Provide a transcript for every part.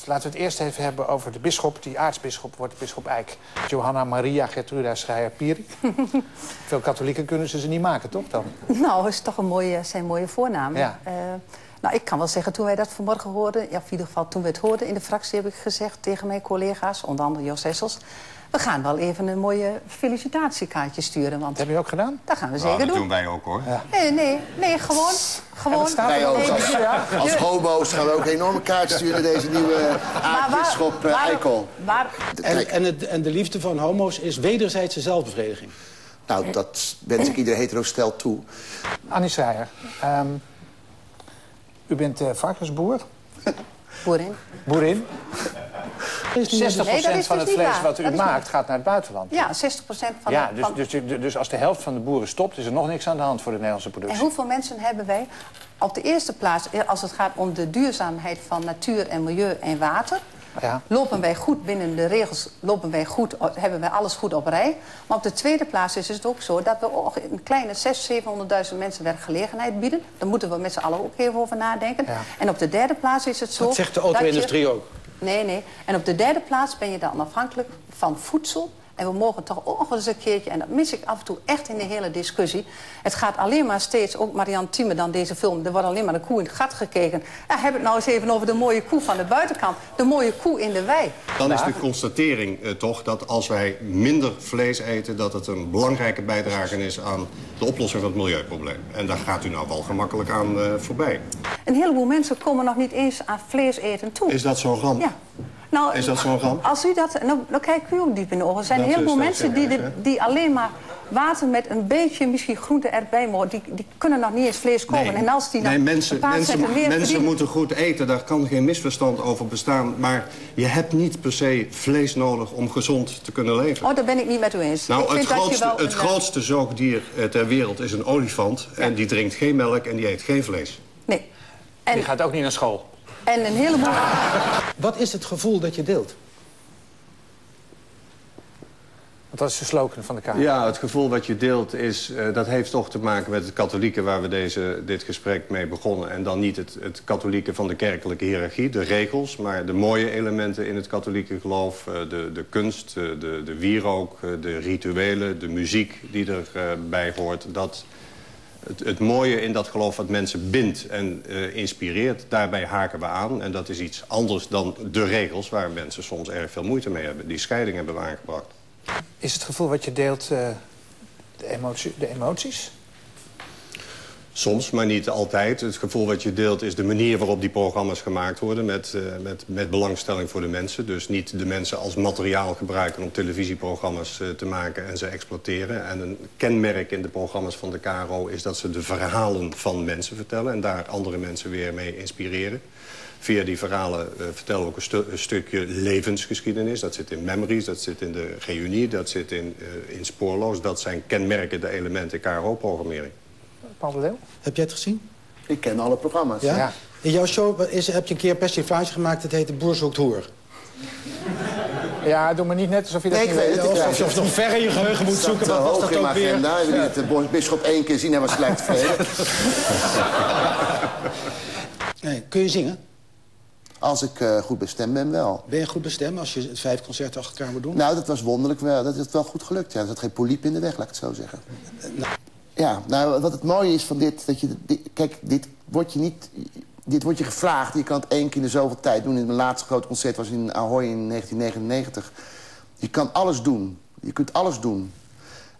Laten we het eerst even hebben over de bisschop. Die aartsbisschop wordt bisschop Eijk. Johanna Maria Gertruda Schreier-Piri. Veel katholieken kunnen ze niet maken, toch dan? Nou, dat is toch zijn mooie voornaam. Ja. Nou, ik kan wel zeggen, toen wij dat vanmorgen hoorden... ja, in ieder geval toen we het hoorden in de fractie... heb ik gezegd tegen mijn collega's, onder andere Jos Hessels... we gaan wel even een mooie felicitatiekaartje sturen. Want heb je ook gedaan? Dat gaan we zeker doen. Dat doen wij ook, hoor. Ja. Nee, gewoon... Wij ook. Als homo's gaan we ook een enorme kaart sturen... deze nieuwe aartsbisschop Eikel. En de liefde van homo's is wederzijdse zelfbevrediging. Nou, dat wens ik ieder hetero-stel toe. Annie Schreier, u bent varkensboer? Boerin. Boerin? 60% van het vlees wat u maakt gaat naar het buitenland. Ja, 60% van... Ja, dus als de helft van de boeren stopt... is er nog niks aan de hand voor de Nederlandse productie. En hoeveel mensen hebben wij? Op de eerste plaats, als het gaat om de duurzaamheid van natuur en milieu en water... Ja. Lopen wij goed binnen de regels, hebben wij alles goed op rij. Maar op de tweede plaats is het ook zo dat we ook een kleine 600.000, 700.000 mensen werkgelegenheid bieden. Daar moeten we met z'n allen ook even over nadenken. Ja. En op de derde plaats is het zo... Dat zegt de auto-industrie ook. Nee. En op de derde plaats ben je dan afhankelijk van voedsel... En we mogen toch ook eens een keertje, en dat mis ik af en toe echt in de hele discussie... het gaat alleen maar steeds, ook Marianne Thieme dan deze film... er wordt alleen maar de koe in het gat gekeken. Ja, heb het nou eens even over de mooie koe van de buitenkant. De mooie koe in de wei. Dan is de constatering toch dat als wij minder vlees eten... dat het een belangrijke bijdrage is aan de oplossing van het milieuprobleem. En daar gaat u nou wel gemakkelijk aan voorbij. Een heleboel mensen komen nog niet eens aan vlees eten toe. Is dat zo'n ramp? Ja. Nou, is dat zo'n ramp? Als u dat... Nou kijkt u ook diep in de ogen. Er zijn een heleboel mensen die alleen maar water met een beetje misschien groente erbij mogen. Die kunnen nog niet eens vlees kopen. Nee. En als die mensen moeten goed eten. Daar kan geen misverstand over bestaan. Maar je hebt niet per se vlees nodig om gezond te kunnen leven. Oh, daar ben ik niet met u eens. Nou, het grootste zoogdier ter wereld is een olifant. Ja. En die drinkt geen melk en die eet geen vlees. Nee. En die gaat ook niet naar school. En een heleboel... Wat is het gevoel dat je deelt? Dat is de slogan van de Kamer. Ja, het gevoel wat je deelt is... dat heeft toch te maken met het katholieke waar we dit gesprek mee begonnen. En dan niet het katholieke van de kerkelijke hiërarchie, de regels... maar de mooie elementen in het katholieke geloof. De kunst, de wierook, de rituelen, de muziek die erbij hoort. Het mooie in dat geloof wat mensen bindt en inspireert, daarbij haken we aan. En dat is iets anders dan de regels waar mensen soms erg veel moeite mee hebben. Die scheiding hebben we aangebracht. Is het gevoel wat je deelt de emoties? Soms, maar niet altijd. Het gevoel wat je deelt is de manier waarop die programma's gemaakt worden... met belangstelling voor de mensen. Dus niet de mensen als materiaal gebruiken om televisieprogramma's te maken en ze exploiteren. En een kenmerk in de programma's van de KRO is dat ze de verhalen van mensen vertellen... en daar andere mensen weer mee inspireren. Via die verhalen vertellen we ook een stukje levensgeschiedenis. Dat zit in Memories, dat zit in de Reunie, dat zit in Spoorloos. Dat zijn kenmerkende elementen KRO-programmering. Paul de Leeuw? Heb jij het gezien? Ik ken alle programma's. Ja? Ja. In jouw show heb je een keer een persiflage gemaakt... dat heet de Boer zoekt hoer. Ja, doe maar niet net alsof je dat niet weet. Of je nog ver in je geheugen moet zoeken. Wat was dat ook weer? Agenda. We willen de bisschop 1 keer zien en was gelijk tevreden. Nee, kun je zingen? Als ik goed bestemd ben, wel. Ben je goed bestemd als je het 5 concerten achter elkaar moet doen? Nou, dat was wonderlijk wel. Dat is wel goed gelukt. Ja. Er zat geen poliep in de weg, laat ik het zo zeggen. Ja, nou, wat het mooie is van dit... Kijk, dit wordt je gevraagd. Je kan het 1 keer in de zoveel tijd doen. In mijn laatste grote concert was in Ahoy in 1999. Je kan alles doen. Je kunt alles doen.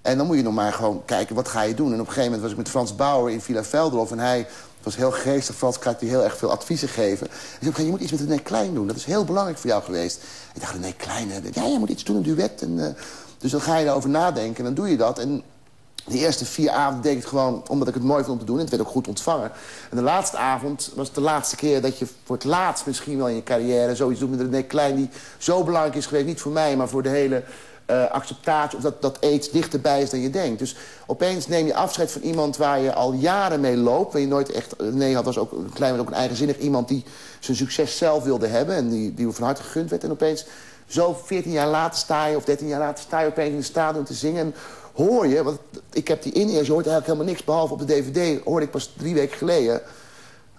En dan moet je nog maar gewoon kijken, wat ga je doen? En op een gegeven moment was ik met Frans Bauer in Villa Velderhof... en hij was heel geestig. Frans krijgt hij heel erg veel adviezen geven. En zei, je moet iets met René Klein doen. Dat is heel belangrijk voor jou geweest. Ik dacht, René Klein, ja, je moet iets doen, een duet. En, dus dan ga je daarover nadenken en dan doe je dat. En de eerste 4 avonden deed ik het gewoon omdat ik het mooi vond om te doen. En het werd ook goed ontvangen. En de laatste avond was het de laatste keer dat je voor het laatst misschien wel in je carrière... zoiets doet met René Klein, die zo belangrijk is geweest. Niet voor mij, maar voor de hele acceptatie. Of dat aids dichterbij is dan je denkt. Dus opeens neem je afscheid van iemand waar je al jaren mee loopt. Waar je nooit echt... René was ook een eigenzinnig iemand die zijn succes zelf wilde hebben. En die van harte gegund werd. En opeens, zo 14 jaar later sta je, of 13 jaar later sta je opeens in de stadion te zingen... En hoor je, want ik heb die in-ears, je hoort eigenlijk helemaal niks... behalve op de DVD, hoorde ik pas 3 weken geleden...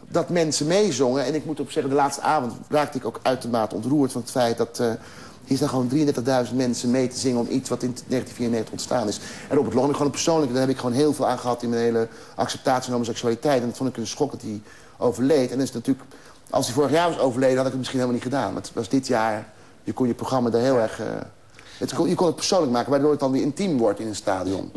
dat mensen meezongen. En ik moet op zeggen, de laatste avond raakte ik ook uitermate ontroerd van het feit dat... hier staan gewoon 33.000 mensen mee te zingen om iets wat in 1994 ontstaan is. En Robert Long, gewoon persoonlijk, daar heb ik gewoon heel veel aan gehad in mijn hele acceptatie van homoseksualiteit. En dat vond ik een schok dat hij overleed. En dat is natuurlijk, als hij vorig jaar was overleden, had ik het misschien helemaal niet gedaan. Maar het was dit jaar, je kon je programma daar heel erg... je kon het persoonlijk maken, waardoor het dan weer intiem wordt in een stadion.